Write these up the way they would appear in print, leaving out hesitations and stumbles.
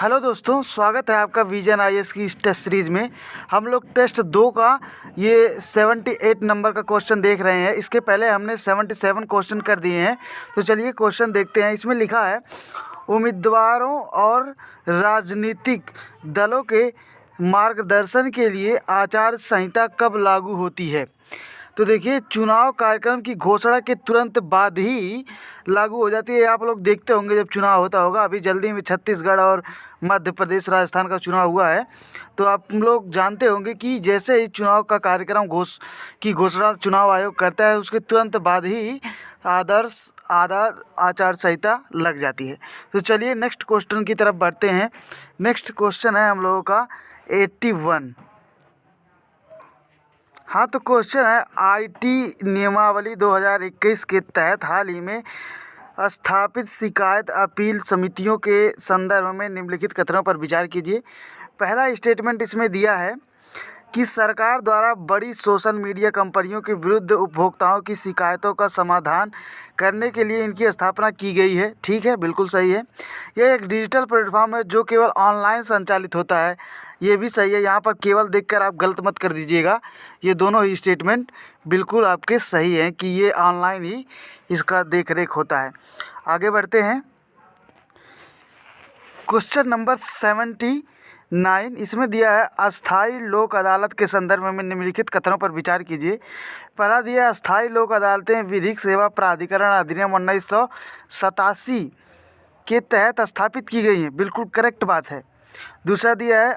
Hello दोस्तों, स्वागत है आपका विजन आईएएस की इस टेस्ट सीरीज़ में। हम लोग टेस्ट 2 का ये 78 नंबर का क्वेश्चन देख रहे हैं। इसके पहले हमने 77 क्वेश्चन कर दिए हैं। तो चलिए क्वेश्चन देखते हैं। इसमें लिखा है, उम्मीदवारों और राजनीतिक दलों के मार्गदर्शन के लिए आचार संहिता कब लागू होती है। तो देखिए, चुनाव कार्यक्रम की घोषणा के तुरंत बाद ही लागू हो जाती है। आप लोग देखते होंगे जब चुनाव होता होगा, अभी जल्दी में छत्तीसगढ़ और मध्य प्रदेश राजस्थान का चुनाव हुआ है। तो आप लोग जानते होंगे कि जैसे ही चुनाव का कार्यक्रम घोषणा चुनाव आयोग करता है, उसके तुरंत बाद ही आदर्श आचार संहिता लग जाती है। तो चलिए नेक्स्ट क्वेश्चन की तरफ बढ़ते हैं। नेक्स्ट क्वेश्चन है हम लोगों का 81। हाँ, तो क्वेश्चन है, आईटी नियमावली 2021 के तहत हाल ही में स्थापित शिकायत अपील समितियों के संदर्भ में निम्नलिखित कथनों पर विचार कीजिए। पहला स्टेटमेंट इसमें दिया है कि सरकार द्वारा बड़ी सोशल मीडिया कंपनियों के विरुद्ध उपभोक्ताओं की शिकायतों का समाधान करने के लिए इनकी स्थापना की गई है। ठीक है, बिल्कुल सही है। यह एक डिजिटल प्लेटफॉर्म है जो केवल ऑनलाइन संचालित होता है। ये भी सही है। यहाँ पर केवल देखकर आप गलत मत कर दीजिएगा। ये दोनों ही स्टेटमेंट बिल्कुल आपके सही हैं कि ये ऑनलाइन ही इसका देख रेख होता है। आगे बढ़ते हैं। क्वेश्चन नंबर 79 इसमें दिया है, अस्थाई लोक अदालत के संदर्भ में निम्नलिखित कथनों पर विचार कीजिए। पहला दिया है, अस्थाई लोक अदालतें विधिक सेवा प्राधिकरण अधिनियम 1987 के तहत स्थापित की गई हैं। बिल्कुल करेक्ट बात है। दूसरा दिया है,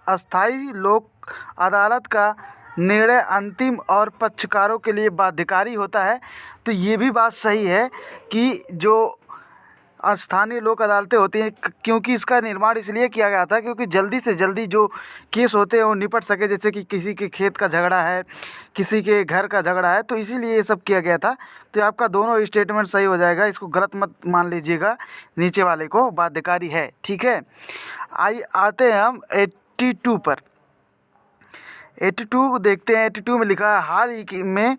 अस्थाई लोक अदालत का निर्णय अंतिम और पक्षकारों के लिए बाध्यकारी होता है। तो ये भी बात सही है कि जो स्थानीय लोक अदालतें होती हैं, क्योंकि इसका निर्माण इसलिए किया गया था क्योंकि जल्दी से जल्दी जो केस होते हैं वो निपट सके। जैसे कि किसी के खेत का झगड़ा है, किसी के घर का झगड़ा है, तो इसीलिए ये सब किया गया था। तो आपका दोनों स्टेटमेंट सही हो जाएगा। इसको गलत मत मान लीजिएगा, नीचे वाले को बाध्यकारी है। ठीक है, आते हैं हम 82 पर। 82 देखते हैं। 82 में लिखा है, हाल ही में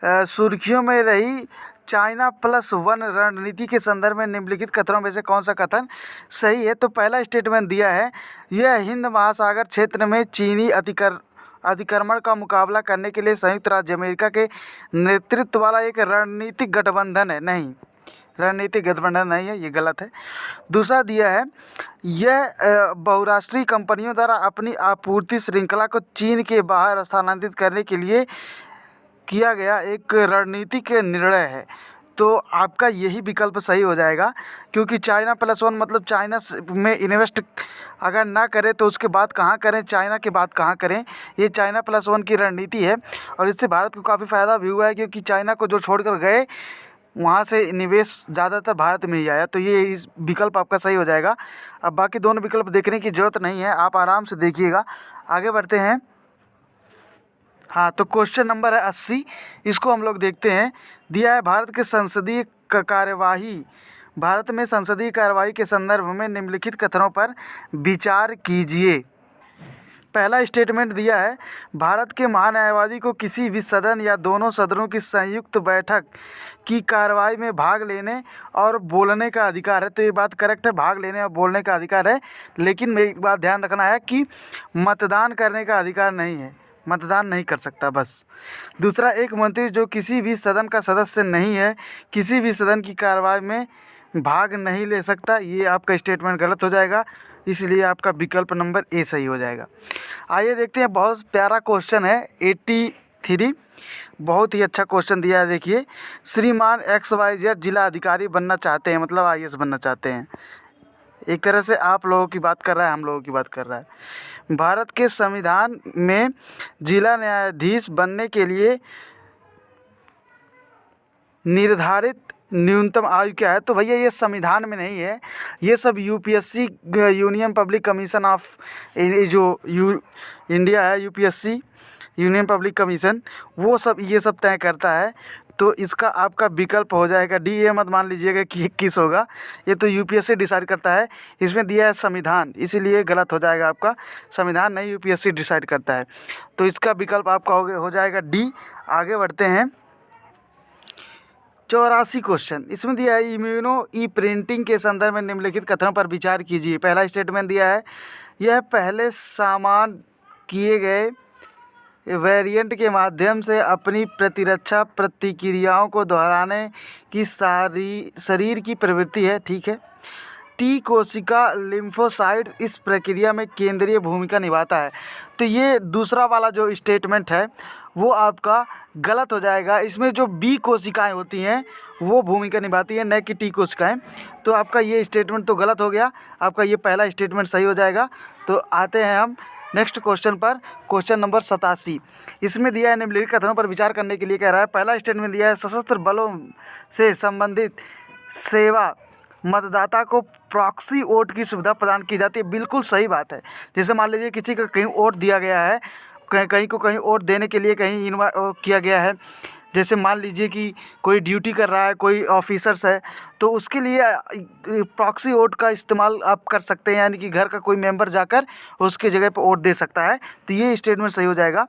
सुर्खियों में रही चाइना +1 रणनीति के संदर्भ में निम्नलिखित कथनों में से कौन सा कथन सही है। तो पहला स्टेटमेंट दिया है, यह हिंद महासागर क्षेत्र में चीनी अतिक्रमण का मुकाबला करने के लिए संयुक्त राज्य अमेरिका के नेतृत्व वाला एक रणनीतिक गठबंधन है। नहीं, रणनीतिक गठबंधन नहीं है, ये गलत है। दूसरा दिया है, यह बहुराष्ट्रीय कंपनियों द्वारा अपनी आपूर्ति श्रृंखला को चीन के बाहर स्थानांतरित करने के लिए किया गया एक रणनीतिक निर्णय है। तो आपका यही विकल्प सही हो जाएगा, क्योंकि चाइना +1 मतलब चाइना में इन्वेस्ट अगर ना करें तो उसके बाद कहाँ करें, चाइना के बाद कहाँ करें। ये चाइना +1 की रणनीति है और इससे भारत को काफ़ी फ़ायदा भी हुआ है, क्योंकि चाइना को जो छोड़कर गए वहाँ से निवेश ज़्यादातर भारत में ही आया। तो ये इस विकल्प आपका सही हो जाएगा। अब बाकी दोनों विकल्प देखने की ज़रूरत नहीं है, आप आराम से देखिएगा। आगे बढ़ते हैं। हाँ, तो क्वेश्चन नंबर है 80, इसको हम लोग देखते हैं। दिया है, भारत में संसदीय कार्यवाही के संदर्भ में निम्नलिखित कथनों पर विचार कीजिए। पहला स्टेटमेंट दिया है, भारत के महान्यायवादी को किसी भी सदन या दोनों सदनों की संयुक्त बैठक की कार्रवाई में भाग लेने और बोलने का अधिकार है। तो ये बात करेक्ट है, भाग लेने और बोलने का अधिकार है, लेकिन एक बात ध्यान रखना है कि मतदान करने का अधिकार नहीं है, मतदान नहीं कर सकता बस। दूसरा, एक मंत्री जो किसी भी सदन का सदस्य नहीं है, किसी भी सदन की कार्रवाई में भाग नहीं ले सकता। ये आपका स्टेटमेंट गलत हो जाएगा, इसलिए आपका विकल्प नंबर ए सही हो जाएगा। आइए देखते हैं, बहुत प्यारा क्वेश्चन है 83, बहुत ही अच्छा क्वेश्चन दिया है। देखिए, श्रीमान XYZ जिला अधिकारी बनना चाहते हैं, मतलब IAS बनना चाहते हैं। एक तरह से आप लोगों की बात कर रहा है, हम लोगों की बात कर रहा है। भारत के संविधान में जिला न्यायाधीश बनने के लिए निर्धारित न्यूनतम आयु क्या है। तो भैया ये संविधान में नहीं है, ये सब UPSC union public commission of India है, UPSC यूनियन पब्लिक कमीशन, वो सब ये सब तय करता है। तो इसका आपका विकल्प हो जाएगा डी। ये मत मान लीजिएगा कि 21 होगा, ये तो UPSC डिसाइड करता है। इसमें दिया है संविधान, इसीलिए गलत हो जाएगा आपका। संविधान नहीं, UPSC डिसाइड करता है। तो इसका विकल्प आपका हो जाएगा डी। आगे बढ़ते हैं। 84 क्वेश्चन इसमें दिया है, इम्यूनो ई प्रिंटिंग के संदर्भ में निम्नलिखित कथनों पर विचार कीजिए। पहला स्टेटमेंट दिया है, यह पहले सामान किए गए वेरिएंट के माध्यम से अपनी प्रतिरक्षा प्रतिक्रियाओं को दोहराने की शरीर की प्रवृत्ति है। ठीक है। टी कोशिका लिम्फोसाइट इस प्रक्रिया में केंद्रीय भूमिका निभाता है। तो ये दूसरा वाला जो स्टेटमेंट है वो आपका गलत हो जाएगा। इसमें जो बी कोशिकाएं होती हैं वो भूमिका निभाती है, न कि टी कोशिकाएं। तो आपका ये स्टेटमेंट तो गलत हो गया, आपका ये पहला स्टेटमेंट सही हो जाएगा। तो आते हैं हम नेक्स्ट क्वेश्चन पर, क्वेश्चन नंबर 87। इसमें दिया है, निम्नलिखित कथनों पर विचार करने के लिए कह रहा है। पहला स्टेटमेंट दिया है, सशस्त्र बलों से संबंधित सेवा मतदाता को प्रॉक्सी वोट की सुविधा प्रदान की जाती है। बिल्कुल सही बात है। जैसे मान लीजिए किसी का कहीं वोट दिया गया है, कहीं को कहीं वोट देने के लिए कहीं किया गया है, जैसे मान लीजिए कि कोई ड्यूटी कर रहा है, कोई ऑफिसर्स है, तो उसके लिए प्रॉक्सी वोट का इस्तेमाल आप कर सकते हैं, यानी कि घर का कोई मेंबर जाकर उसके जगह पर वोट दे सकता है। तो ये स्टेटमेंट सही हो जाएगा।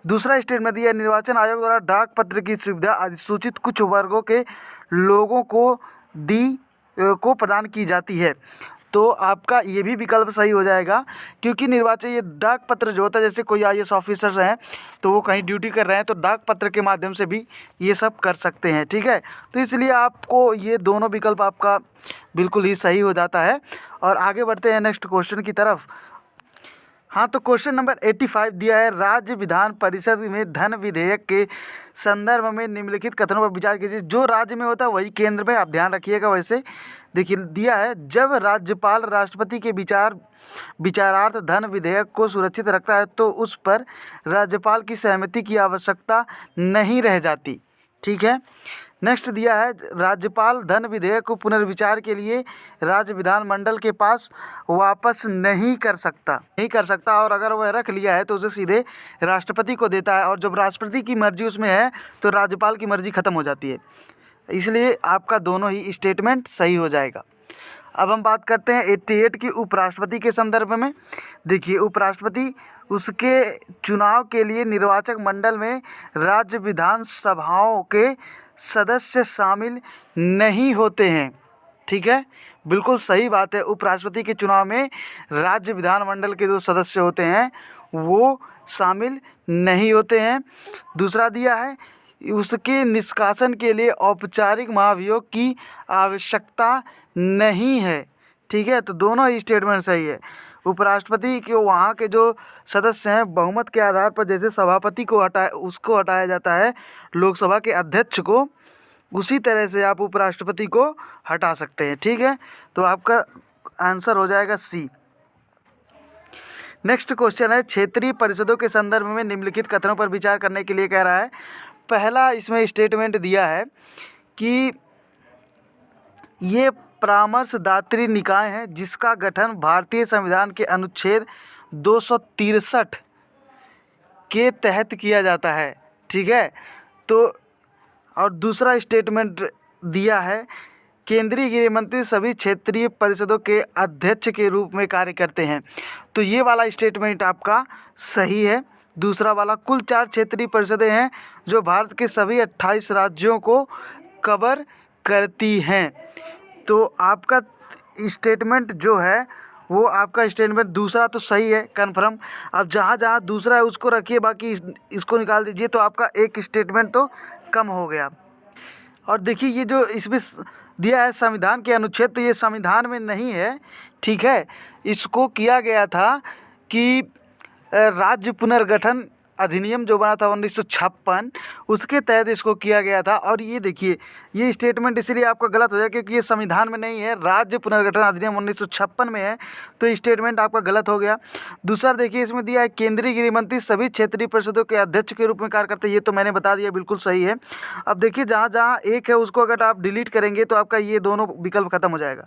दूसरा स्टेटमेंट दिया, निर्वाचन आयोग द्वारा डाक पत्र की सुविधा अधिसूचित कुछ वर्गों के लोगों को प्रदान की जाती है। तो आपका ये भी विकल्प सही हो जाएगा, क्योंकि निर्वाचन ये डाक पत्र जो होता है, जैसे कोई IAS ऑफिसर्स हैं तो वो कहीं ड्यूटी कर रहे हैं तो डाक पत्र के माध्यम से भी ये सब कर सकते हैं। ठीक है। तो इसलिए आपको ये दोनों विकल्प आपका बिल्कुल ही सही हो जाता है। और आगे बढ़ते हैं नेक्स्ट क्वेश्चन की तरफ। हाँ, तो क्वेश्चन नंबर 85 दिया है, राज्य विधान परिषद में धन विधेयक के संदर्भ में निम्नलिखित कथनों पर विचार कीजिए। जो राज्य में होता है वही केंद्र में, आप ध्यान रखिएगा। वैसे देखिए दिया है, जब राज्यपाल राष्ट्रपति के विचारार्थ धन विधेयक को सुरक्षित रखता है तो उस पर राज्यपाल की सहमति की आवश्यकता नहीं रह जाती। ठीक है। नेक्स्ट दिया है, राज्यपाल धन विधेयक को पुनर्विचार के लिए राज्य विधानमंडल के पास वापस नहीं कर सकता और अगर वह रख लिया है तो उसे सीधे राष्ट्रपति को देता है, और जब राष्ट्रपति की मर्जी उसमें है तो राज्यपाल की मर्जी खत्म हो जाती है। इसलिए आपका दोनों ही स्टेटमेंट सही हो जाएगा। अब हम बात करते हैं 88 की उपराष्ट्रपति के संदर्भ में। देखिए, उपराष्ट्रपति उसके चुनाव के लिए निर्वाचक मंडल में राज्य विधानसभाओं के सदस्य शामिल नहीं होते हैं। ठीक है, बिल्कुल सही बात है। उपराष्ट्रपति के चुनाव में राज्य विधानमंडल के जो सदस्य होते हैं वो शामिल नहीं होते हैं। दूसरा दिया है, उसके निष्कासन के लिए औपचारिक महाभियोग की आवश्यकता नहीं है। ठीक है, तो दोनों ही स्टेटमेंट सही है। उपराष्ट्रपति के वहाँ के जो सदस्य हैं बहुमत के आधार पर, जैसे सभापति को हटाया जाता है लोकसभा के अध्यक्ष को, उसी तरह से आप उपराष्ट्रपति को हटा सकते हैं। ठीक है, तो आपका आंसर हो जाएगा सी। नेक्स्ट क्वेश्चन है, क्षेत्रीय परिषदों के संदर्भ में निम्नलिखित कथनों पर विचार करने के लिए कह रहा है। पहला इसमें स्टेटमेंट दिया है कि ये परामर्शदात्री निकाय हैं जिसका गठन भारतीय संविधान के अनुच्छेद 263 के तहत किया जाता है। ठीक है, तो और दूसरा स्टेटमेंट दिया है, केंद्रीय गृह मंत्री सभी क्षेत्रीय परिषदों के अध्यक्ष के रूप में कार्य करते हैं। तो ये वाला स्टेटमेंट आपका सही है। दूसरा वाला, कुल 4 क्षेत्रीय परिषदें हैं जो भारत के सभी 28 राज्यों को कवर करती हैं। तो आपका स्टेटमेंट जो है वो आपका स्टेटमेंट दूसरा तो सही है, कन्फर्म। अब जहाँ जहाँ दूसरा है उसको रखिए, बाकी इसको निकाल दीजिए, तो आपका एक स्टेटमेंट तो कम हो गया। और देखिए, ये जो इसमें दिया है संविधान के अनुच्छेद, तो ये संविधान में नहीं है। ठीक है, इसको किया गया था कि राज्य पुनर्गठन अधिनियम जो बना था 1956, उसके तहत इसको किया गया था। और ये देखिए, ये स्टेटमेंट इसलिए आपका गलत हो जाए क्योंकि ये संविधान में नहीं है, राज्य पुनर्गठन अधिनियम 1956 में है, तो स्टेटमेंट आपका गलत हो गया। दूसरा देखिए, इसमें दिया है केंद्रीय गृह मंत्री सभी क्षेत्रीय परिषदों के अध्यक्ष के रूप में कार्य करते हैं, ये तो मैंने बता दिया, बिल्कुल सही है। अब देखिए, जहाँ जहाँ एक है उसको अगर आप डिलीट करेंगे तो आपका ये दोनों विकल्प खत्म हो जाएगा,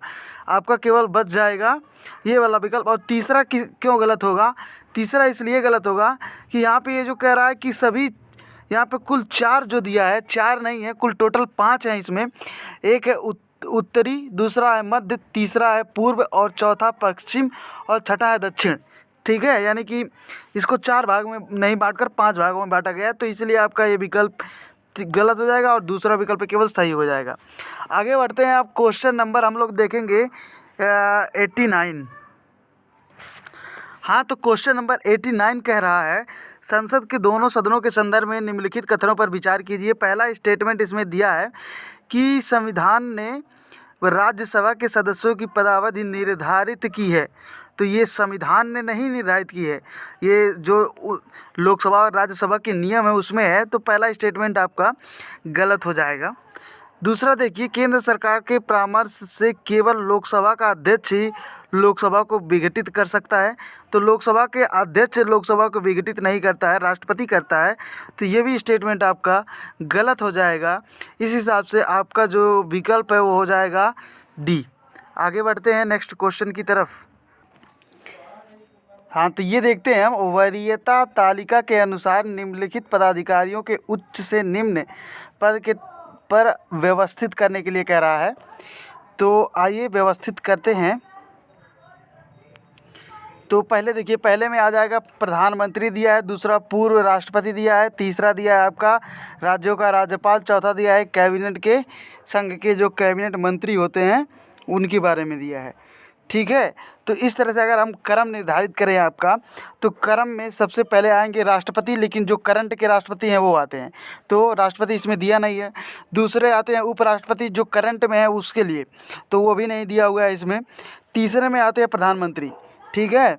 आपका केवल बच जाएगा ये वाला विकल्प। और तीसरा क्यों गलत होगा? तीसरा इसलिए गलत होगा कि यहाँ पे ये जो कह रहा है कि सभी, यहाँ पे कुल 4 जो दिया है, 4 नहीं है, कुल टोटल 5 हैं इसमें। एक है उत्तरी, दूसरा है मध्य, तीसरा है पूर्व और चौथा पश्चिम और छठा है दक्षिण। ठीक है, यानी कि इसको 4 भाग में नहीं बांटकर 5 भागों में बांटा गया है, तो इसलिए आपका ये विकल्प गलत हो जाएगा और दूसरा विकल्प केवल सही हो जाएगा। आगे बढ़ते हैं। आप क्वेश्चन नंबर हम लोग देखेंगे 89। हाँ, तो क्वेश्चन नंबर 89 कह रहा है, संसद के दोनों सदनों के संदर्भ में निम्नलिखित कथनों पर विचार कीजिए। पहला स्टेटमेंट इसमें दिया है कि संविधान ने राज्यसभा के सदस्यों की पदावधि निर्धारित की है। तो ये संविधान ने नहीं निर्धारित की है, ये जो लोकसभा और राज्यसभा के नियम है उसमें है। तो पहला स्टेटमेंट आपका गलत हो जाएगा। दूसरा देखिए, केंद्र सरकार के परामर्श से केवल लोकसभा का अध्यक्ष ही लोकसभा को विघटित कर सकता है। तो लोकसभा के अध्यक्ष लोकसभा को विघटित नहीं करता है, राष्ट्रपति करता है। तो ये भी स्टेटमेंट आपका गलत हो जाएगा। इस हिसाब से आपका जो विकल्प है वो हो जाएगा डी। आगे बढ़ते हैं नेक्स्ट क्वेश्चन की तरफ। हाँ, तो ये देखते हैं हम, वरीयता तालिका के अनुसार निम्नलिखित पदाधिकारियों के उच्च से निम्न पद के पर व्यवस्थित करने के लिए कह रहा है। तो आइए व्यवस्थित करते हैं। तो पहले देखिए, पहले में आ जाएगा प्रधानमंत्री दिया है, दूसरा पूर्व राष्ट्रपति दिया है, तीसरा दिया है आपका राज्यों का राज्यपाल, चौथा दिया है कैबिनेट के संघ के जो कैबिनेट मंत्री होते हैं उनके बारे में दिया है। ठीक है, तो इस तरह से अगर हम क्रम निर्धारित करें आपका, तो क्रम में सबसे पहले आएंगे राष्ट्रपति, लेकिन जो करंट के राष्ट्रपति हैं वो आते हैं, तो राष्ट्रपति इसमें दिया नहीं है। दूसरे आते हैं उपराष्ट्रपति जो करंट में है उसके लिए, तो वो भी नहीं दिया हुआ है इसमें। तीसरे में आते हैं प्रधानमंत्री। ठीक है,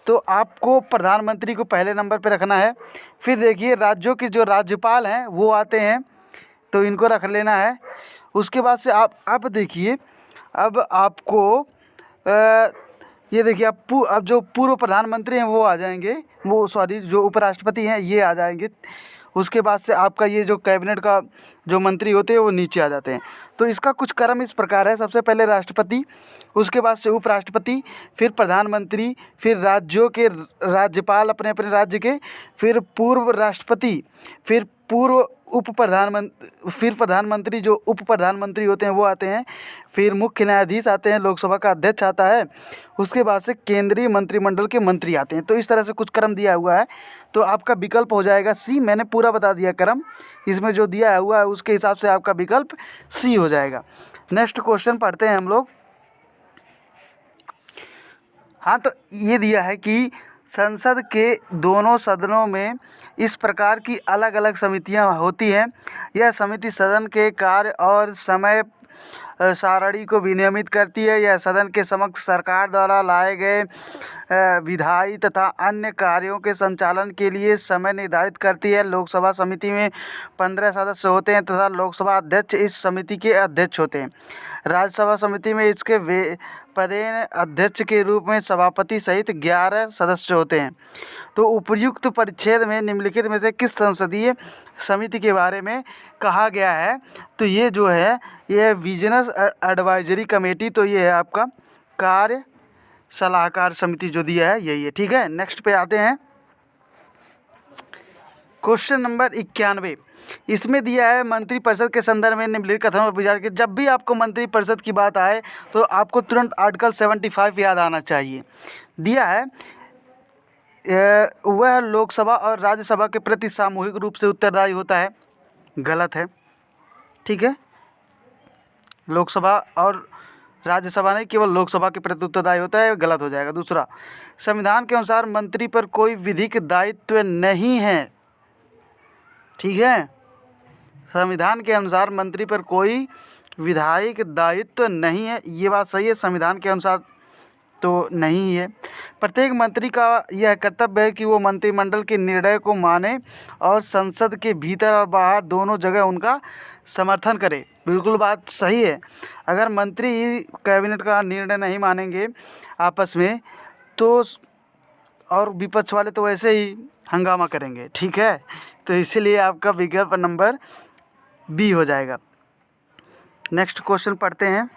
तो आपको प्रधानमंत्री को पहले नंबर पर रखना है। फिर देखिए, राज्यों के जो राज्यपाल हैं वो आते हैं, तो इनको रख लेना है। उसके बाद से आप अब देखिए, अब आपको ये देखिए, अब जो पूर्व प्रधानमंत्री हैं वो आ जाएंगे, वो सॉरी जो उपराष्ट्रपति हैं ये आ जाएंगे। उसके बाद से आपका ये जो कैबिनेट का जो मंत्री होते हैं वो नीचे आ जाते हैं। तो इसका कुछ क्रम इस प्रकार है, सबसे पहले राष्ट्रपति, उसके बाद से उपराष्ट्रपति, फिर प्रधानमंत्री, फिर राज्यों के राज्यपाल अपने अपने राज्य के, फिर पूर्व राष्ट्रपति, फिर पूर्व फिर प्रधानमंत्री जो उप प्रधानमंत्री होते हैं वो आते हैं, फिर मुख्य न्यायाधीश आते हैं, लोकसभा का अध्यक्ष आता है, उसके बाद से केंद्रीय मंत्रिमंडल के मंत्री आते हैं। तो इस तरह से कुछ क्रम दिया हुआ है। तो आपका विकल्प हो जाएगा सी। मैंने पूरा बता दिया क्रम, इसमें जो दिया हुआ है उसके हिसाब से आपका विकल्प सी हो जाएगा। नेक्स्ट क्वेश्चन पढ़ते हैं हम लोग। हाँ, तो ये दिया है कि संसद के दोनों सदनों में इस प्रकार की अलग अलग समितियां होती हैं। यह समिति सदन के कार्य और समय सारणी को विनियमित करती है। यह सदन के समक्ष सरकार द्वारा लाए गए विधायी तथा अन्य कार्यों के संचालन के लिए समय निर्धारित करती है। लोकसभा समिति में 15 सदस्य होते हैं तथा लोकसभा अध्यक्ष इस समिति के अध्यक्ष होते हैं। राज्यसभा समिति में इसके पदेन अध्यक्ष के रूप में सभापति सहित 11 सदस्य होते हैं। तो उपर्युक्त परिच्छेद में निम्नलिखित में से किस संसदीय समिति के बारे में कहा गया है? तो ये जो है ये विजिलेंस एडवाइजरी कमेटी, तो ये है आपका कार्य सलाहकार समिति जो दिया है यही है। ठीक है, नेक्स्ट पे आते हैं। क्वेश्चन नंबर 91, इसमें दिया है मंत्रिपरिषद के संदर्भ में निम्नलिखित कथनों पर विचार कीजिए। जब भी आपको मंत्रिपरिषद की बात आए तो आपको तुरंत आर्टिकल 75 याद आना चाहिए। दिया है वह लोकसभा और राज्यसभा के प्रति सामूहिक रूप से उत्तरदायी होता है। गलत है। ठीक है, लोकसभा और राज्यसभा नहीं, केवल लोकसभा के प्रति उत्तरदायी होता है, गलत हो जाएगा। दूसरा, संविधान के अनुसार मंत्री पर कोई विधिक दायित्व नहीं है। ठीक है, संविधान के अनुसार मंत्री पर कोई विधायिक दायित्व नहीं है, ये बात सही है। संविधान के अनुसार तो नहीं है। प्रत्येक मंत्री का यह कर्तव्य है कि वो मंत्रिमंडल के निर्णय को माने और संसद के भीतर और बाहर दोनों जगह उनका समर्थन करे। बिल्कुल बात सही है। अगर मंत्री कैबिनेट का निर्णय नहीं मानेंगे आपस में तो और विपक्ष वाले तो वैसे ही हंगामा करेंगे। ठीक है, तो इसीलिए आपका विकल्प नंबर बी हो जाएगा। नेक्स्ट क्वेश्चन पढ़ते हैं।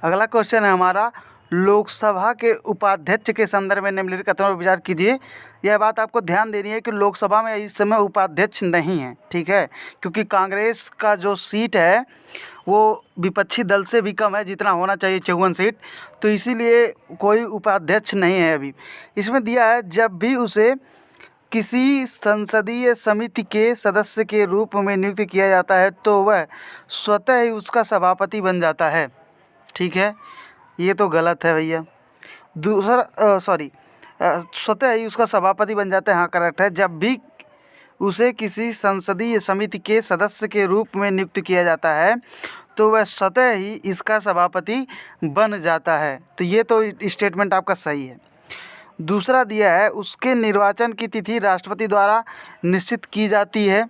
अगला क्वेश्चन है हमारा, लोकसभा के उपाध्यक्ष के संदर्भ में निम्नलिखित कथनों पर विचार कीजिए। यह बात आपको ध्यान देनी है कि लोकसभा में इस समय उपाध्यक्ष नहीं है। ठीक है, क्योंकि कांग्रेस का जो सीट है वो विपक्षी दल से भी कम है जितना होना चाहिए, 54 सीट, तो इसीलिए कोई उपाध्यक्ष नहीं है अभी। इसमें दिया है जब भी उसे किसी संसदीय समिति के सदस्य के रूप में नियुक्त किया जाता है तो वह स्वतः ही उसका सभापति बन जाता है। ठीक है, ये तो गलत है भैया। दूसरा स्वतः ही उसका सभापति बन जाता है, हाँ करेक्ट है। जब भी उसे किसी संसदीय समिति के सदस्य के रूप में नियुक्त किया जाता है तो वह स्वतः ही इसका सभापति बन जाता है। तो ये तो स्टेटमेंट आपका सही है। दूसरा दिया है, उसके निर्वाचन की तिथि राष्ट्रपति द्वारा निश्चित की जाती है।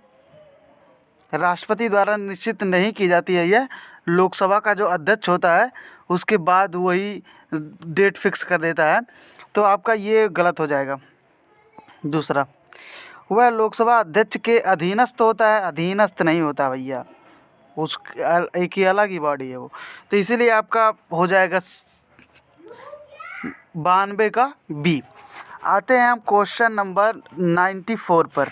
राष्ट्रपति द्वारा निश्चित नहीं की जाती है, यह लोकसभा का जो अध्यक्ष होता है उसके बाद वही डेट फिक्स कर देता है। तो आपका ये गलत हो जाएगा। दूसरा, वह लोकसभा अध्यक्ष के अधीनस्थ होता है, अधीनस्थ नहीं होता भैया, उस एक ही अलग ही बॉडी है वो। तो इसीलिए आपका हो जाएगा 92 का बी। आते हैं हम क्वेश्चन नंबर 94 पर।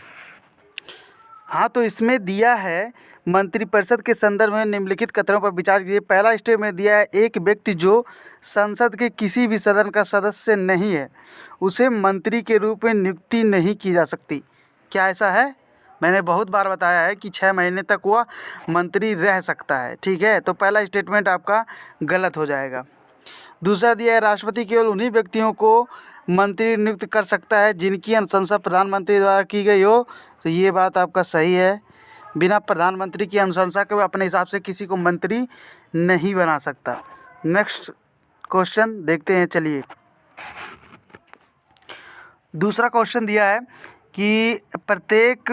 हाँ, तो इसमें दिया है मंत्रिपरिषद के संदर्भ में निम्नलिखित कथनों पर विचार कीजिए। पहला स्टेप में दिया है, एक व्यक्ति जो संसद के किसी भी सदन का सदस्य नहीं है उसे मंत्री के रूप में नियुक्ति नहीं की जा सकती। क्या ऐसा है? मैंने बहुत बार बताया है कि 6 महीने तक वह मंत्री रह सकता है। ठीक है, तो पहला स्टेटमेंट आपका गलत हो जाएगा। दूसरा दिया है, राष्ट्रपति केवल उन्हीं व्यक्तियों को मंत्री नियुक्त कर सकता है जिनकी अनुशंसा प्रधानमंत्री द्वारा की गई हो। तो ये बात आपका सही है। बिना प्रधानमंत्री की अनुशंसा के वो अपने हिसाब से किसी को मंत्री नहीं बना सकता। नेक्स्ट क्वेश्चन देखते हैं, चलिए। दूसरा क्वेश्चन दिया है कि प्रत्येक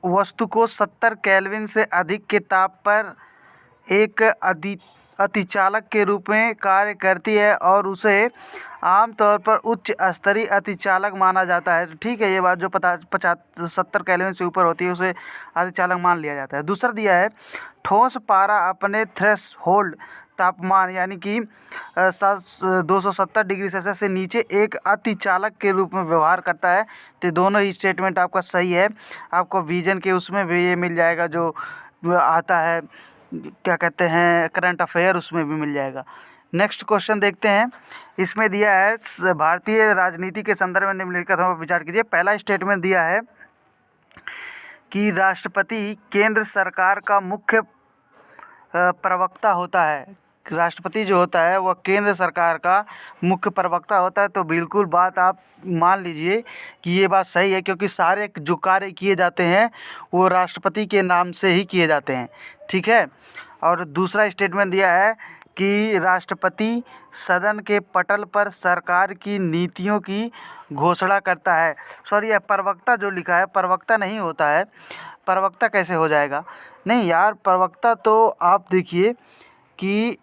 वस्तु को 70 केल्विन से अधिक के ताप पर एक अतिचालक के रूप में कार्य करती है और उसे आमतौर पर उच्च स्तरीय अतिचालक माना जाता है। तो ठीक है, ये बात जो 70 केल्विन से ऊपर होती है उसे अतिचालक मान लिया जाता है। दूसरा दिया है, ठोस पारा अपने थ्रेशहोल्ड तापमान यानी कि 270 डिग्री सेल्सियस से नीचे एक अतिचालक के रूप में व्यवहार करता है। तो दोनों ही स्टेटमेंट आपका सही है। आपको विजन के उसमें भी ये मिल जाएगा, जो आता है क्या कहते हैं करंट अफेयर, उसमें भी मिल जाएगा। नेक्स्ट क्वेश्चन देखते हैं। इसमें दिया है, भारतीय राजनीति के संदर्भ में निम्नलिखित कथनों पर विचार कीजिए। पहला स्टेटमेंट दिया है कि राष्ट्रपति केंद्र सरकार का मुख्य प्रवक्ता होता है। राष्ट्रपति जो होता है वह केंद्र सरकार का मुख्य प्रवक्ता होता है। तो बिल्कुल बात आप मान लीजिए कि ये बात सही है, क्योंकि सारे जो कार्य किए जाते हैं वो राष्ट्रपति के नाम से ही किए जाते हैं। ठीक है। और दूसरा स्टेटमेंट दिया है कि राष्ट्रपति सदन के पटल पर सरकार की नीतियों की घोषणा करता है। सॉरी, यह प्रवक्ता जो लिखा है, प्रवक्ता नहीं होता है। प्रवक्ता कैसे हो जाएगा? नहीं यार, प्रवक्ता तो आप देखिए कि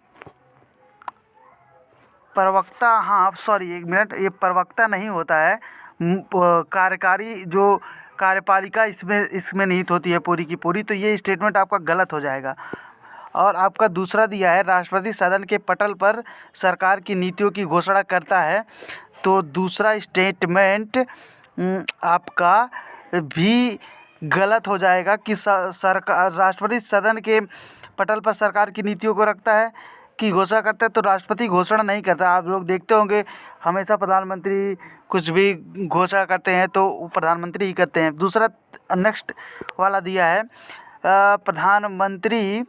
प्रवक्ता, हाँ सॉरी एक मिनट, ये प्रवक्ता नहीं होता है। कार्यकारी जो कार्यपालिका इसमें निहित होती है पूरी की पूरी। तो ये स्टेटमेंट आपका गलत हो जाएगा। और आपका दूसरा दिया है, राष्ट्रपति सदन के पटल पर सरकार की नीतियों की घोषणा करता है। तो दूसरा स्टेटमेंट आपका भी गलत हो जाएगा कि सरकार राष्ट्रपति सदन के पटल पर सरकार की नीतियों को रखता है कि घोषणा करता है। तो राष्ट्रपति घोषणा नहीं करता। आप लोग देखते होंगे हमेशा प्रधानमंत्री कुछ भी घोषणा करते हैं तो प्रधानमंत्री ही करते हैं। दूसरा नेक्स्ट वाला दिया है, प्रधानमंत्री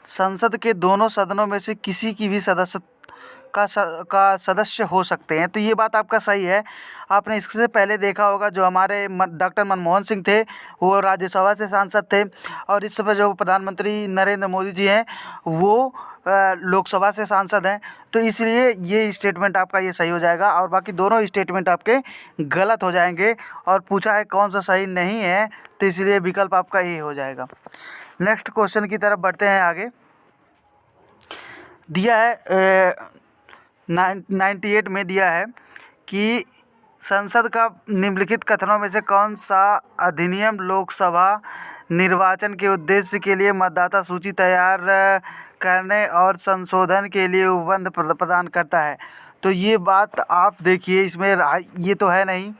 संसद के दोनों सदनों में से किसी की भी सदस्य का सदस्य हो सकते हैं। तो ये बात आपका सही है। आपने इससे पहले देखा होगा जो हमारे डॉक्टर मनमोहन सिंह थे वो राज्यसभा से सांसद थे, और इस समय जो प्रधानमंत्री नरेंद्र मोदी जी हैं वो लोकसभा से सांसद हैं। तो इसलिए ये स्टेटमेंट आपका ये सही हो जाएगा, और बाकी दोनों स्टेटमेंट आपके गलत हो जाएंगे। और पूछा है कौन सा सही नहीं है, तो इसलिए विकल्प आपका ये हो जाएगा। नेक्स्ट क्वेश्चन की तरफ बढ़ते हैं आगे। दिया है 98 में दिया है कि संसद का निम्नलिखित कथनों में से कौन सा अधिनियम लोकसभा निर्वाचन के उद्देश्य के लिए मतदाता सूची तैयार करने और संशोधन के लिए उपबंध प्रदान करता है। तो ये बात आप देखिए, इसमें ये तो है नहीं।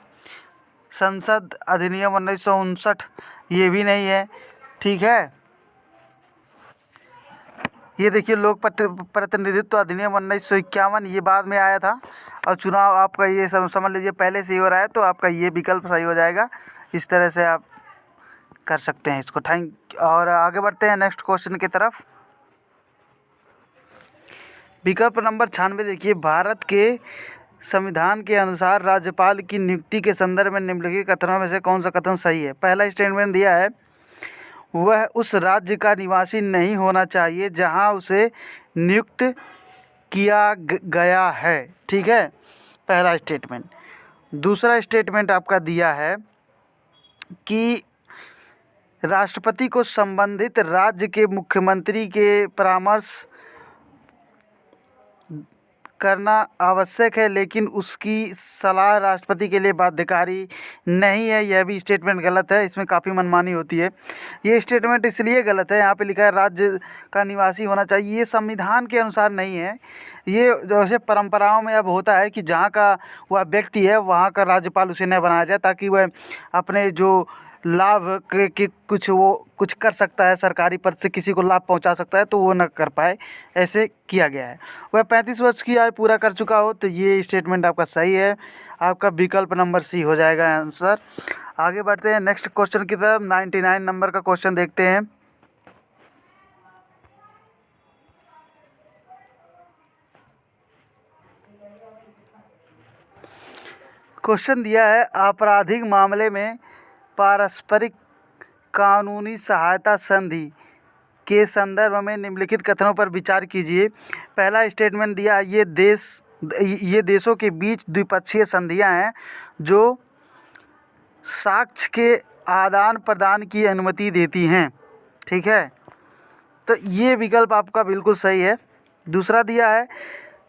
संसद अधिनियम 1959 ये भी नहीं है। ठीक है, ये देखिए लोक प्रतिनिधित्व अधिनियम 1951 ये बाद में आया था, और चुनाव आपका ये समझ लीजिए पहले से ही हो रहा है, तो आपका ये विकल्प सही हो जाएगा। इस तरह से आप कर सकते हैं इसको। और आगे बढ़ते हैं नेक्स्ट क्वेश्चन की तरफ। विकल्प नंबर 96 देखिए, भारत के संविधान के अनुसार राज्यपाल की नियुक्ति के संदर्भ में निम्नलिखित कथनों में से कौन सा कथन सही है। पहला स्टेटमेंट दिया है, वह उस राज्य का निवासी नहीं होना चाहिए जहां उसे नियुक्त किया गया है। ठीक है, पहला स्टेटमेंट। दूसरा स्टेटमेंट आपका दिया है कि राष्ट्रपति को संबंधित राज्य के मुख्यमंत्री के परामर्श करना आवश्यक है, लेकिन उसकी सलाह राष्ट्रपति के लिए बाध्यकारी नहीं है। यह भी स्टेटमेंट गलत है, इसमें काफ़ी मनमानी होती है। ये स्टेटमेंट इसलिए गलत है, यहाँ पे लिखा है राज्य का निवासी होना चाहिए, ये संविधान के अनुसार नहीं है। ये जैसे परंपराओं में अब होता है कि जहाँ का वह व्यक्ति है वहाँ का राज्यपाल उसे न बनाया जाए, ताकि वह अपने जो लाभ के कुछ कर सकता है, सरकारी पद से किसी को लाभ पहुंचा सकता है, तो वो न कर पाए, ऐसे किया गया है। वह 35 वर्ष की आयु पूरा कर चुका हो, तो ये स्टेटमेंट आपका सही है। आपका विकल्प नंबर सी हो जाएगा आंसर। आगे बढ़ते हैं नेक्स्ट क्वेश्चन की तरफ। 99 नंबर का क्वेश्चन देखते हैं। क्वेश्चन दिया है, आपराधिक मामले में पारस्परिक कानूनी सहायता संधि के संदर्भ में निम्नलिखित कथनों पर विचार कीजिए। पहला स्टेटमेंट दिया, ये देशों के बीच द्विपक्षीय संधियां हैं जो साक्ष्य के आदान प्रदान की अनुमति देती हैं। ठीक है, तो ये विकल्प आपका बिल्कुल सही है। दूसरा दिया है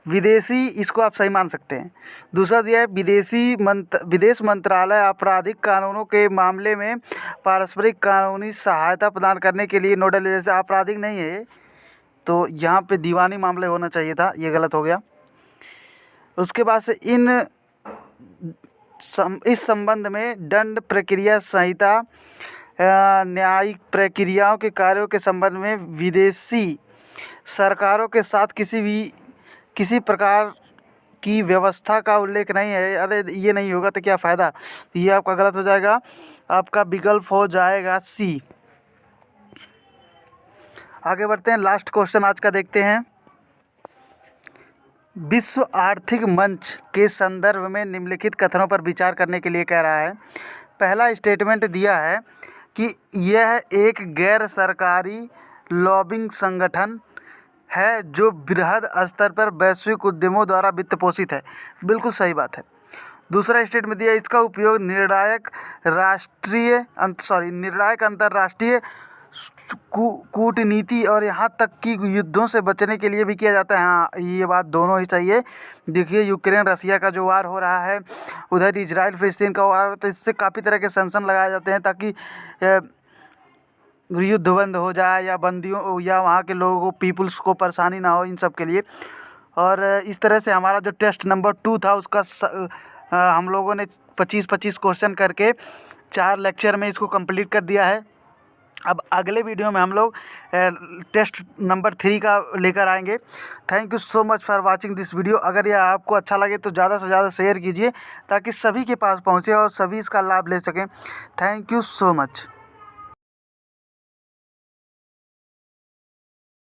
विदेशी, इसको आप सही मान सकते हैं। दूसरा दिया है विदेश मंत्रालय आपराधिक कानूनों के मामले में पारस्परिक कानूनी सहायता प्रदान करने के लिए नोडल एजेंसी। आपराधिक नहीं है, तो यहाँ पे दीवानी मामले होना चाहिए था, ये गलत हो गया। उसके बाद से इस संबंध में दंड प्रक्रिया संहिता न्यायिक प्रक्रियाओं के कार्यों के संबंध में विदेशी सरकारों के साथ किसी प्रकार की व्यवस्था का उल्लेख नहीं है। अरे ये नहीं होगा तो क्या फ़ायदा, तो ये आपका गलत हो जाएगा। आपका विकल्प हो जाएगा सी। आगे बढ़ते हैं, लास्ट क्वेश्चन आज का देखते हैं। विश्व आर्थिक मंच के संदर्भ में निम्नलिखित कथनों पर विचार करने के लिए कह रहा है। पहला स्टेटमेंट दिया है कि यह एक गैर सरकारी लॉबिंग संगठन है जो बृहद स्तर पर वैश्विक उद्यमों द्वारा वित्त पोषित है। बिल्कुल सही बात है। दूसरा स्टेटमेंट दिया, इसका उपयोग निर्णायक अंतर्राष्ट्रीय कूटनीति और यहाँ तक कि युद्धों से बचने के लिए भी किया जाता है। हाँ, ये बात दोनों ही सही है। देखिए, यूक्रेन रसिया का जो वार हो रहा है, उधर इजराइल फिलिस्तीन का वार, तो इससे काफ़ी तरह के सैंक्शन लगाए जाते हैं ताकि युद्ध बंद हो जाए, या बंदियों या वहाँ के लोगों को, पीपल्स को परेशानी ना हो, इन सब के लिए। और इस तरह से हमारा जो टेस्ट नंबर 2 था उसका हम लोगों ने 25-25 क्वेश्चन करके 4 लेक्चर में इसको कंप्लीट कर दिया है। अब अगले वीडियो में हम लोग टेस्ट नंबर 3 का लेकर आएंगे। Thank you so much for watching this video. अगर यह आपको अच्छा लगे तो ज़्यादा से ज़्यादा शेयर कीजिए ताकि सभी के पास पहुँचे और सभी इसका लाभ ले सकें। Thank you so much.